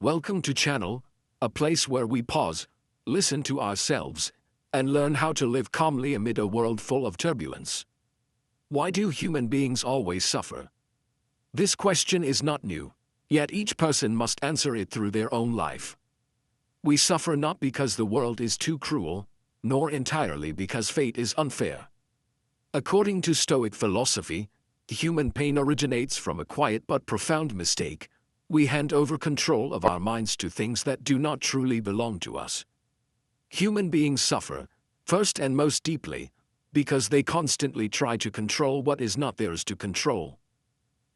Welcome to channel, a place where we pause, listen to ourselves, and learn how to live calmly amid a world full of turbulence. Why do human beings always suffer? This question is not new, yet each person must answer it through their own life. We suffer not because the world is too cruel, nor entirely because fate is unfair. According to Stoic philosophy, human pain originates from a quiet but profound mistake. We hand over control of our minds to things that do not truly belong to us. Human beings suffer, first and most deeply, because they constantly try to control what is not theirs to control.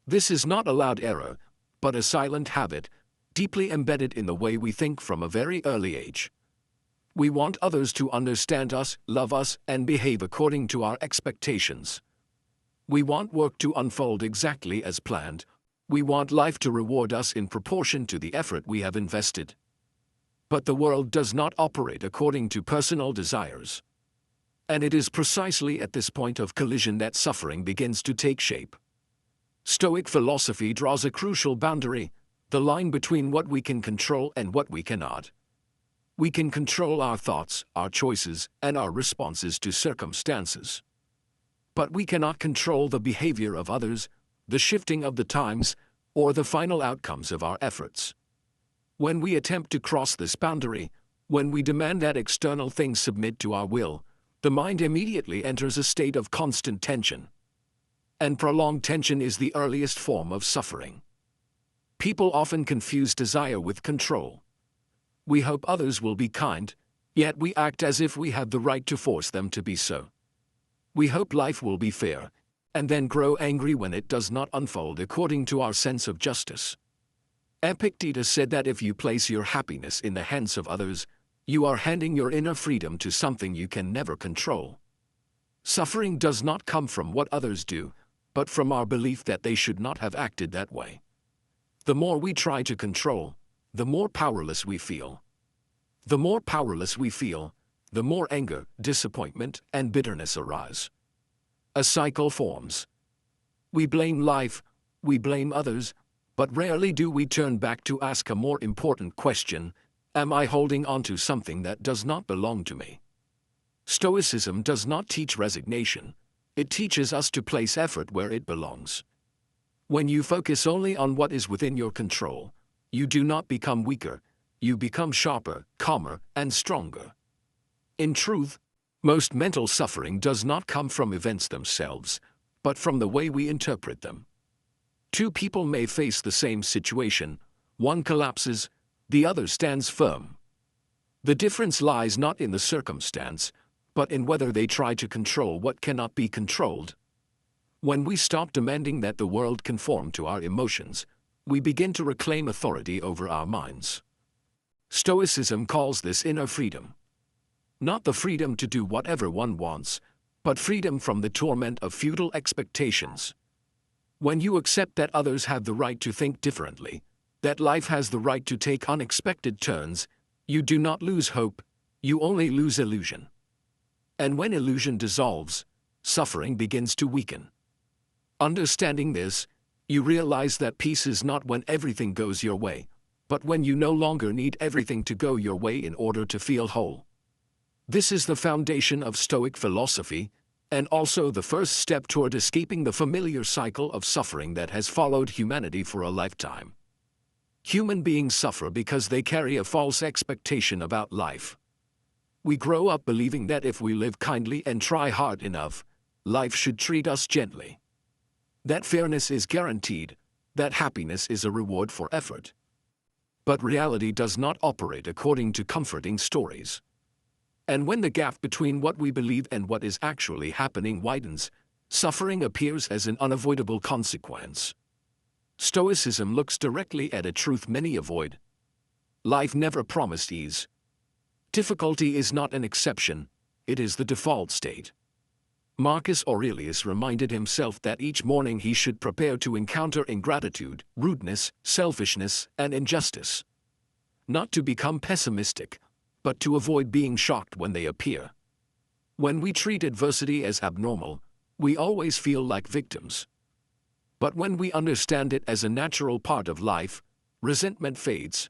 This is not a loud error, but a silent habit, deeply embedded in the way we think from a very early age. We want others to understand us, love us, and behave according to our expectations. We want work to unfold exactly as planned. We want life to reward us in proportion to the effort we have invested. But the world does not operate according to personal desires. And it is precisely at this point of collision that suffering begins to take shape. Stoic philosophy draws a crucial boundary, the line between what we can control and what we cannot. We can control our thoughts, our choices, and our responses to circumstances. But we cannot control the behavior of others, the shifting of the times, or the final outcomes of our efforts. When we attempt to cross this boundary, when we demand that external things submit to our will, the mind immediately enters a state of constant tension. And prolonged tension is the earliest form of suffering. People often confuse desire with control. We hope others will be kind, yet we act as if we have the right to force them to be so. We hope life will be fair, and then grow angry when it does not unfold according to our sense of justice. Epictetus said that if you place your happiness in the hands of others, you are handing your inner freedom to something you can never control. Suffering does not come from what others do, but from our belief that they should not have acted that way. The more we try to control, the more powerless we feel. The more powerless we feel, the more anger, disappointment, and bitterness arise. A cycle forms. We blame life, we blame others, but rarely do we turn back to ask a more important question: am I holding on to something that does not belong to me? Stoicism does not teach resignation. It teaches us to place effort where it belongs. When you focus only on what is within your control, you do not become weaker, you become sharper, calmer, and stronger. In truth, most mental suffering does not come from events themselves, but from the way we interpret them. Two people may face the same situation. One collapses, the other stands firm. The difference lies not in the circumstance, but in whether they try to control what cannot be controlled. When we stop demanding that the world conform to our emotions, we begin to reclaim authority over our minds. Stoicism calls this inner freedom. Not the freedom to do whatever one wants, but freedom from the torment of futile expectations. When you accept that others have the right to think differently, that life has the right to take unexpected turns, you do not lose hope, you only lose illusion. And when illusion dissolves, suffering begins to weaken. Understanding this, you realize that peace is not when everything goes your way, but when you no longer need everything to go your way in order to feel whole. This is the foundation of Stoic philosophy, and also the first step toward escaping the familiar cycle of suffering that has followed humanity for a lifetime. Human beings suffer because they carry a false expectation about life. We grow up believing that if we live kindly and try hard enough, life should treat us gently. That fairness is guaranteed, that happiness is a reward for effort. But reality does not operate according to comforting stories. And when the gap between what we believe and what is actually happening widens, suffering appears as an unavoidable consequence. Stoicism looks directly at a truth many avoid. Life never promised ease. Difficulty is not an exception, it is the default state. Marcus Aurelius reminded himself that each morning he should prepare to encounter ingratitude, rudeness, selfishness, and injustice. Not to become pessimistic, but to avoid being shocked when they appear. When we treat adversity as abnormal, we always feel like victims. But when we understand it as a natural part of life, resentment fades,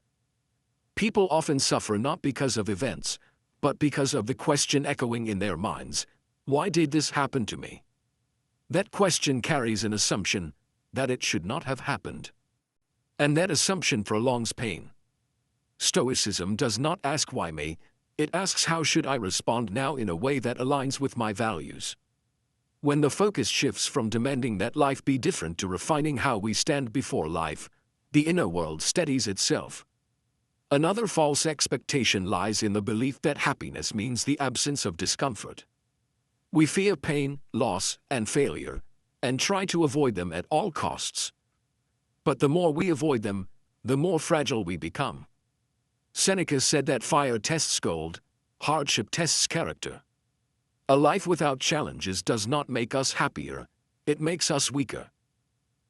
People often suffer not because of events, but because of the question echoing in their minds, why did this happen to me? That question carries an assumption that it should not have happened. And that assumption prolongs pain. Stoicism does not ask why me, it asks how should I respond now in a way that aligns with my values. When the focus shifts from demanding that life be different to refining how we stand before life, the inner world steadies itself. Another false expectation lies in the belief that happiness means the absence of discomfort. We fear pain, loss, and failure, and try to avoid them at all costs. But the more we avoid them, the more fragile we become. Seneca said that fire tests gold, hardship tests character. A life without challenges does not make us happier, it makes us weaker.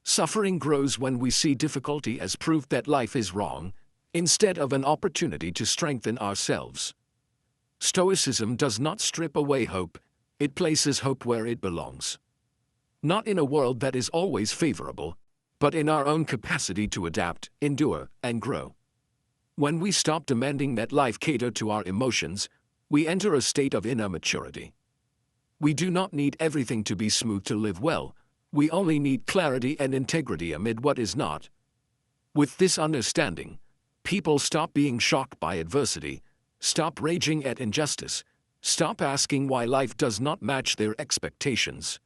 Suffering grows when we see difficulty as proof that life is wrong, instead of an opportunity to strengthen ourselves. Stoicism does not strip away hope, it places hope where it belongs. Not in a world that is always favorable, but in our own capacity to adapt, endure, and grow. When we stop demanding that life cater to our emotions, we enter a state of inner maturity. We do not need everything to be smooth to live well, we only need clarity and integrity amid what is not. With this understanding, people stop being shocked by adversity, stop raging at injustice, stop asking why life does not match their expectations.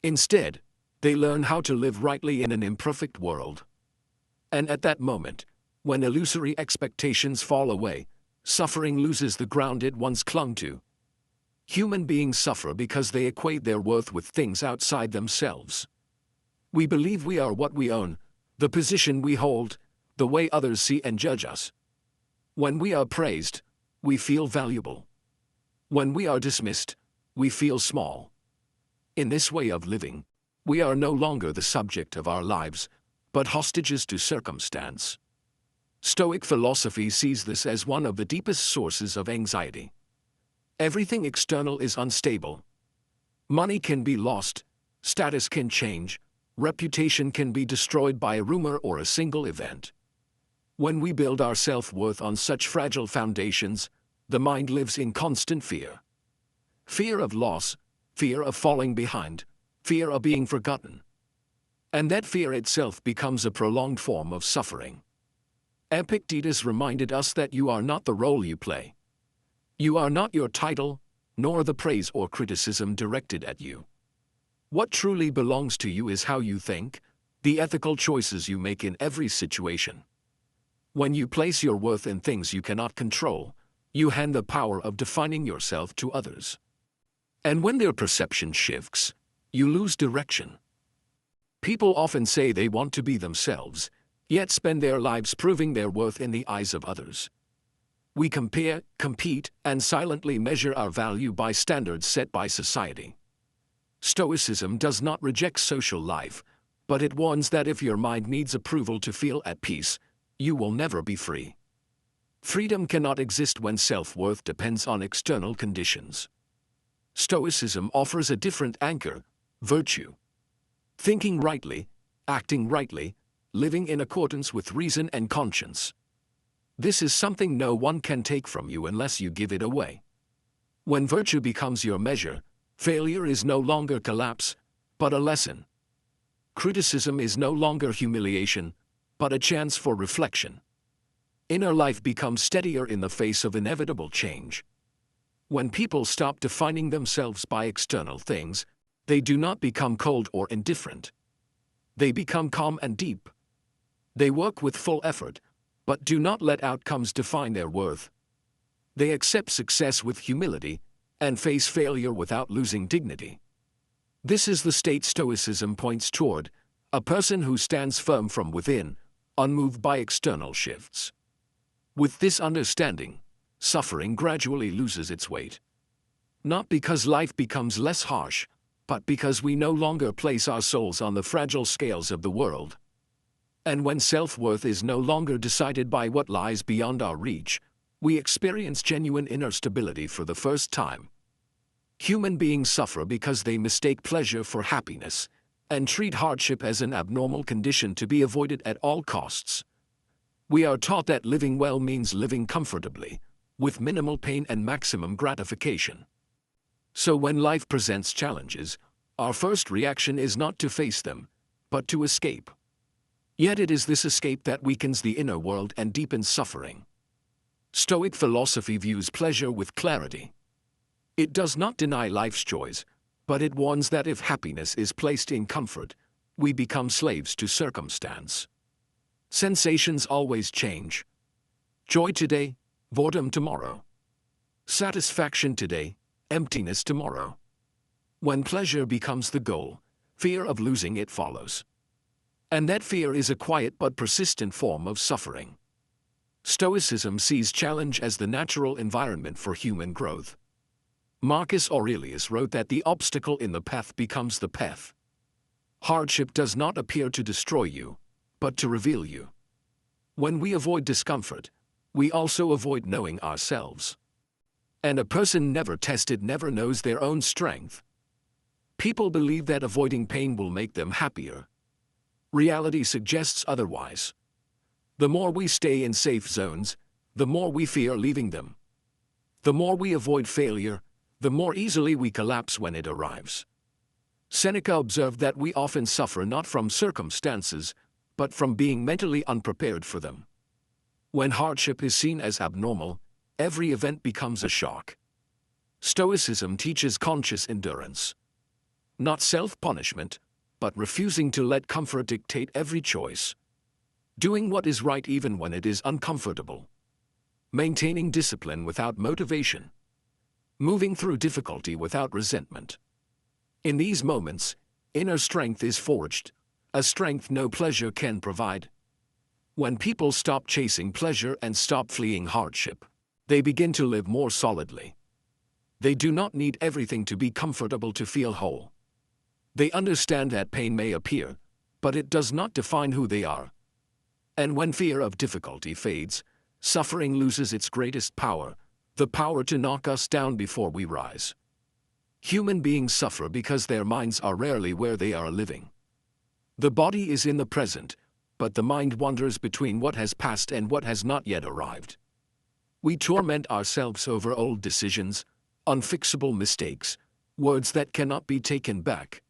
Instead, they learn how to live rightly in an imperfect world. And at that moment, when illusory expectations fall away, suffering loses the ground it once clung to. Human beings suffer because they equate their worth with things outside themselves. We believe we are what we own, the position we hold, the way others see and judge us. When we are praised, we feel valuable. When we are dismissed, we feel small. In this way of living, we are no longer the subject of our lives, but hostages to circumstance. Stoic philosophy sees this as one of the deepest sources of anxiety. Everything external is unstable. Money can be lost, status can change, reputation can be destroyed by a rumor or a single event. When we build our self-worth on such fragile foundations, the mind lives in constant fear. Fear of loss, fear of falling behind, fear of being forgotten. And that fear itself becomes a prolonged form of suffering. Epictetus reminded us that you are not the role you play. You are not your title, nor the praise or criticism directed at you. What truly belongs to you is how you think, the ethical choices you make in every situation. When you place your worth in things you cannot control, you hand the power of defining yourself to others. And when their perception shifts, you lose direction. People often say they want to be themselves, yet spend their lives proving their worth in the eyes of others. We compare, compete, and silently measure our value by standards set by society. Stoicism does not reject social life, but it warns that if your mind needs approval to feel at peace, you will never be free. Freedom cannot exist when self-worth depends on external conditions. Stoicism offers a different anchor, virtue. Thinking rightly, acting rightly, living in accordance with reason and conscience. This is something no one can take from you unless you give it away. When virtue becomes your measure, failure is no longer collapse, but a lesson. Criticism is no longer humiliation, but a chance for reflection. Inner life becomes steadier in the face of inevitable change. When people stop defining themselves by external things, they do not become cold or indifferent. They become calm and deep. They work with full effort, but do not let outcomes define their worth. They accept success with humility and face failure without losing dignity. This is the state Stoicism points toward, a person who stands firm from within, unmoved by external shifts. With this understanding, suffering gradually loses its weight. Not because life becomes less harsh, but because we no longer place our souls on the fragile scales of the world. And when self-worth is no longer decided by what lies beyond our reach, we experience genuine inner stability for the first time. Human beings suffer because they mistake pleasure for happiness, and treat hardship as an abnormal condition to be avoided at all costs. We are taught that living well means living comfortably, with minimal pain and maximum gratification. So when life presents challenges, our first reaction is not to face them, but to escape. Yet it is this escape that weakens the inner world and deepens suffering. Stoic philosophy views pleasure with clarity. It does not deny life's joys, but it warns that if happiness is placed in comfort, we become slaves to circumstance. Sensations always change. Joy today, boredom tomorrow. Satisfaction today, emptiness tomorrow. When pleasure becomes the goal, fear of losing it follows. And that fear is a quiet but persistent form of suffering. Stoicism sees challenge as the natural environment for human growth. Marcus Aurelius wrote that the obstacle in the path becomes the path. Hardship does not appear to destroy you, but to reveal you. When we avoid discomfort, we also avoid knowing ourselves. And a person never tested never knows their own strength. People believe that avoiding pain will make them happier. Reality suggests otherwise. The more we stay in safe zones, the more we fear leaving them. The more we avoid failure, the more easily we collapse when it arrives. Seneca observed that we often suffer not from circumstances, but from being mentally unprepared for them. When hardship is seen as abnormal, every event becomes a shock. Stoicism teaches conscious endurance. Not self-punishment, but refusing to let comfort dictate every choice. Doing what is right even when it is uncomfortable. Maintaining discipline without motivation. Moving through difficulty without resentment. In these moments, inner strength is forged, a strength no pleasure can provide. When people stop chasing pleasure and stop fleeing hardship, they begin to live more solidly. They do not need everything to be comfortable to feel whole. They understand that pain may appear, but it does not define who they are. And when fear of difficulty fades, suffering loses its greatest power, the power to knock us down before we rise. Human beings suffer because their minds are rarely where they are living. The body is in the present, but the mind wanders between what has passed and what has not yet arrived. We torment ourselves over old decisions, unfixable mistakes, words that cannot be taken back.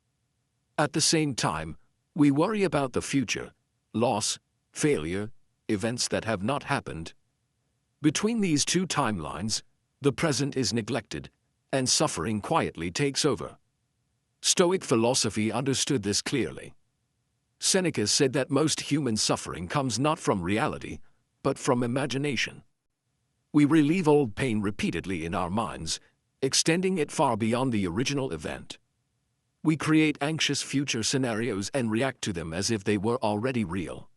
At the same time, we worry about the future, loss, failure, events that have not happened. Between these two timelines, the present is neglected, and suffering quietly takes over. Stoic philosophy understood this clearly. Seneca said that most human suffering comes not from reality, but from imagination. We relive old pain repeatedly in our minds, extending it far beyond the original event. We create anxious future scenarios and react to them as if they were already real.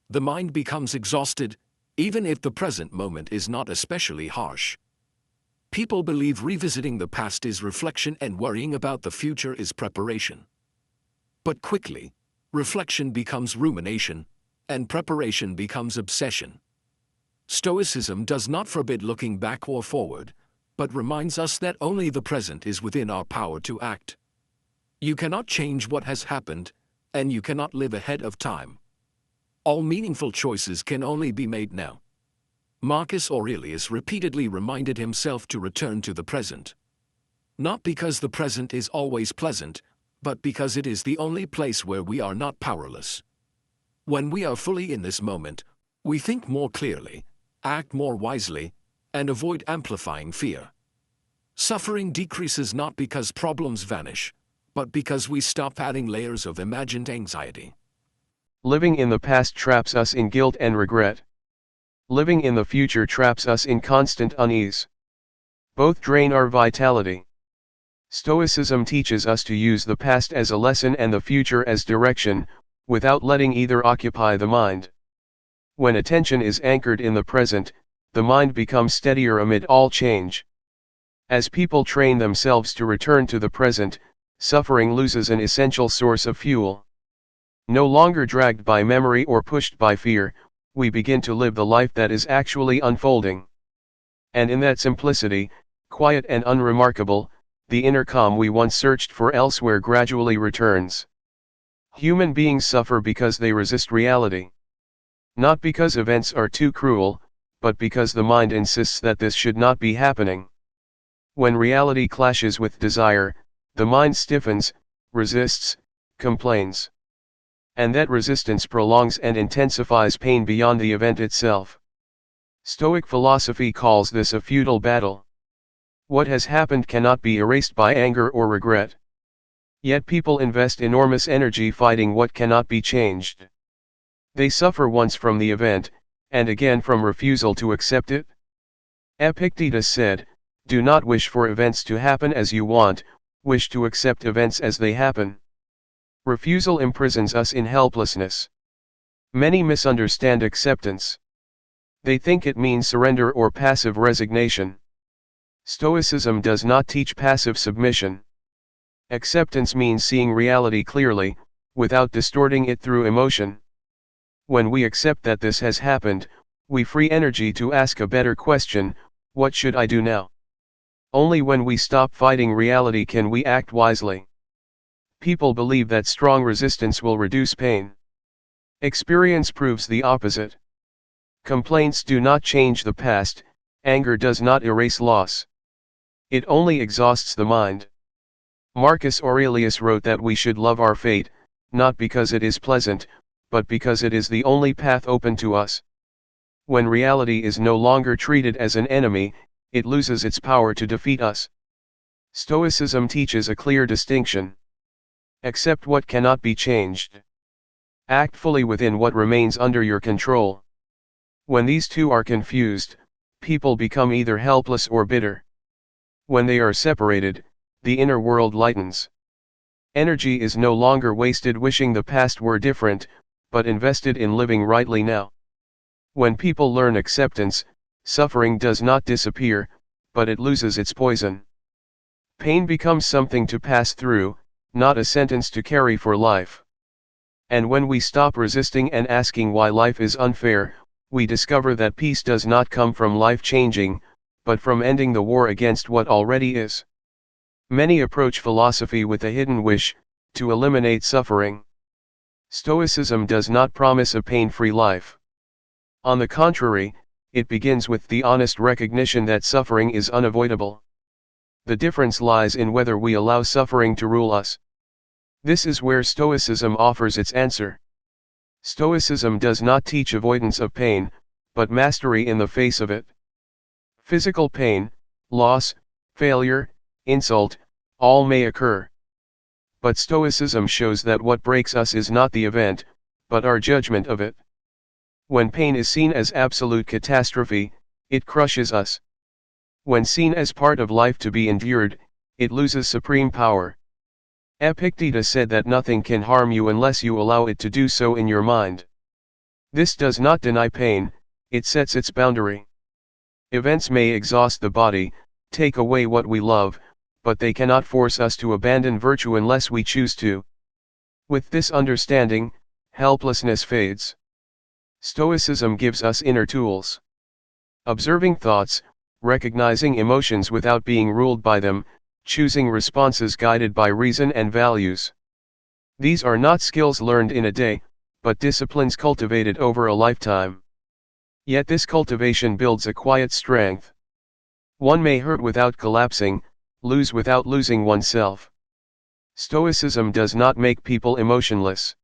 The mind becomes exhausted, even if the present moment is not especially harsh. People believe revisiting the past is reflection and worrying about the future is preparation. But quickly, reflection becomes rumination, and preparation becomes obsession. Stoicism does not forbid looking back or forward, but reminds us that only the present is within our power to act. You cannot change what has happened, and you cannot live ahead of time. All meaningful choices can only be made now. Marcus Aurelius repeatedly reminded himself to return to the present. Not because the present is always pleasant, but because it is the only place where we are not powerless. When we are fully in this moment, we think more clearly, act more wisely, and avoid amplifying fear. Suffering decreases not because problems vanish, but because we stop adding layers of imagined anxiety. Living in the past traps us in guilt and regret. Living in the future traps us in constant unease. Both drain our vitality. Stoicism teaches us to use the past as a lesson and the future as direction, without letting either occupy the mind. When attention is anchored in the present, the mind becomes steadier amid all change. As people train themselves to return to the present, suffering loses an essential source of fuel. No longer dragged by memory or pushed by fear, we begin to live the life that is actually unfolding. And in that simplicity, quiet and unremarkable, the inner calm we once searched for elsewhere gradually returns. Human beings suffer because they resist reality. Not because events are too cruel, but because the mind insists that this should not be happening. When reality clashes with desire, the mind stiffens, resists, complains. And that resistance prolongs and intensifies pain beyond the event itself. Stoic philosophy calls this a futile battle. What has happened cannot be erased by anger or regret. Yet people invest enormous energy fighting what cannot be changed. They suffer once from the event, and again from refusal to accept it. Epictetus said, "Do not wish for events to happen as you want, wish to accept events as they happen." Refusal imprisons us in helplessness. Many misunderstand acceptance. They think it means surrender or passive resignation. Stoicism does not teach passive submission. Acceptance means seeing reality clearly, without distorting it through emotion. When we accept that this has happened, we free energy to ask a better question: what should I do now? Only when we stop fighting reality can we act wisely. People believe that strong resistance will reduce pain. Experience proves the opposite. Complaints do not change the past, anger does not erase loss. It only exhausts the mind. Marcus Aurelius wrote that we should love our fate, not because it is pleasant, but because it is the only path open to us. When reality is no longer treated as an enemy, it loses its power to defeat us. Stoicism teaches a clear distinction. Accept what cannot be changed. Act fully within what remains under your control. When these two are confused, people become either helpless or bitter. When they are separated, the inner world lightens. Energy is no longer wasted wishing the past were different, but invested in living rightly now. When people learn acceptance, suffering does not disappear, but it loses its poison. Pain becomes something to pass through, not a sentence to carry for life. And when we stop resisting and asking why life is unfair, we discover that peace does not come from life changing, but from ending the war against what already is. Many approach philosophy with a hidden wish to eliminate suffering. Stoicism does not promise a pain-free life. On the contrary, it begins with the honest recognition that suffering is unavoidable. The difference lies in whether we allow suffering to rule us. This is where Stoicism offers its answer. Stoicism does not teach avoidance of pain, but mastery in the face of it. Physical pain, loss, failure, insult, all may occur. But Stoicism shows that what breaks us is not the event, but our judgment of it. When pain is seen as absolute catastrophe, it crushes us. When seen as part of life to be endured, it loses supreme power. Epictetus said that nothing can harm you unless you allow it to do so in your mind. This does not deny pain, it sets its boundary. Events may exhaust the body, take away what we love, but they cannot force us to abandon virtue unless we choose to. With this understanding, helplessness fades. Stoicism gives us inner tools. Observing thoughts, recognizing emotions without being ruled by them, choosing responses guided by reason and values. These are not skills learned in a day, but disciplines cultivated over a lifetime. Yet this cultivation builds a quiet strength. One may hurt without collapsing, lose without losing oneself. Stoicism does not make people emotionless.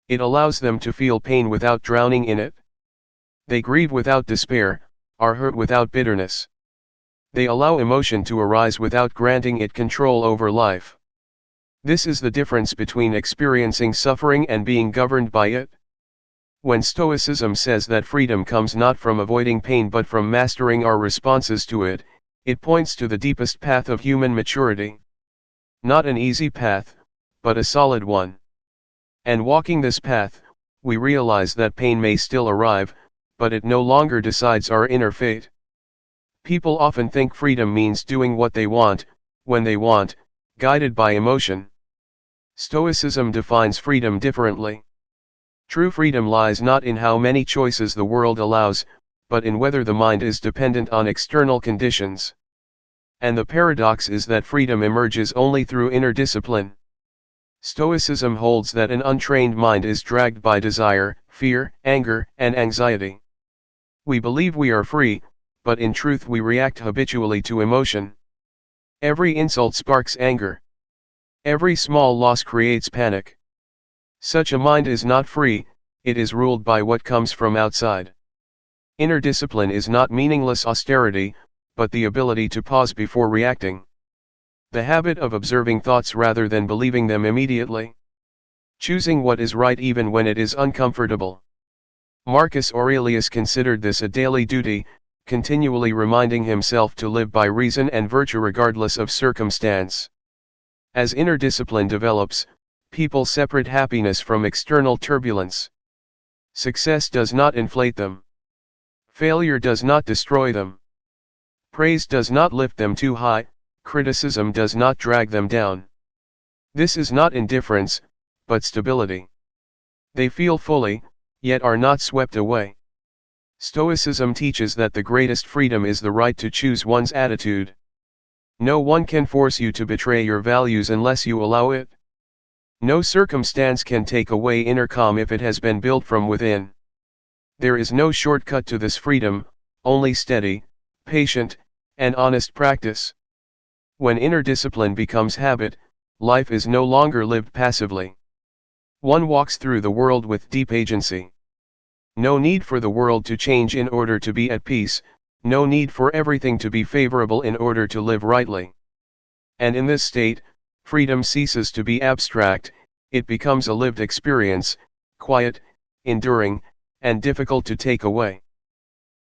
It allows them to feel pain without drowning in it. They grieve without despair, are hurt without bitterness. They allow emotion to arise without granting it control over life. This is the difference between experiencing suffering and being governed by it. When Stoicism says that freedom comes not from avoiding pain but from mastering our responses to it, it points to the deepest path of human maturity. Not an easy path, but a solid one. And walking this path, we realize that pain may still arrive, but it no longer decides our inner fate. People often think freedom means doing what they want, when they want, guided by emotion. Stoicism defines freedom differently. True freedom lies not in how many choices the world allows, but in whether the mind is dependent on external conditions. And the paradox is that freedom emerges only through inner discipline. Stoicism holds that an untrained mind is dragged by desire, fear, anger, and anxiety. We believe we are free, but in truth we react habitually to emotion. Every insult sparks anger. Every small loss creates panic. Such a mind is not free, it is ruled by what comes from outside. Inner discipline is not meaningless austerity, but the ability to pause before reacting. The habit of observing thoughts rather than believing them immediately. Choosing what is right even when it is uncomfortable. Marcus Aurelius considered this a daily duty, continually reminding himself to live by reason and virtue regardless of circumstance. As inner discipline develops, people separate happiness from external turbulence. Success does not inflate them. Failure does not destroy them. Praise does not lift them too high, criticism does not drag them down. This is not indifference, but stability. They feel fully, yet are not swept away. Stoicism teaches that the greatest freedom is the right to choose one's attitude. No one can force you to betray your values unless you allow it. No circumstance can take away inner calm if it has been built from within. There is no shortcut to this freedom, only steady, patient, and honest practice. When inner discipline becomes habit, life is no longer lived passively. One walks through the world with deep agency. No need for the world to change in order to be at peace, no need for everything to be favorable in order to live rightly. And in this state, freedom ceases to be abstract, it becomes a lived experience, quiet, enduring, and difficult to take away.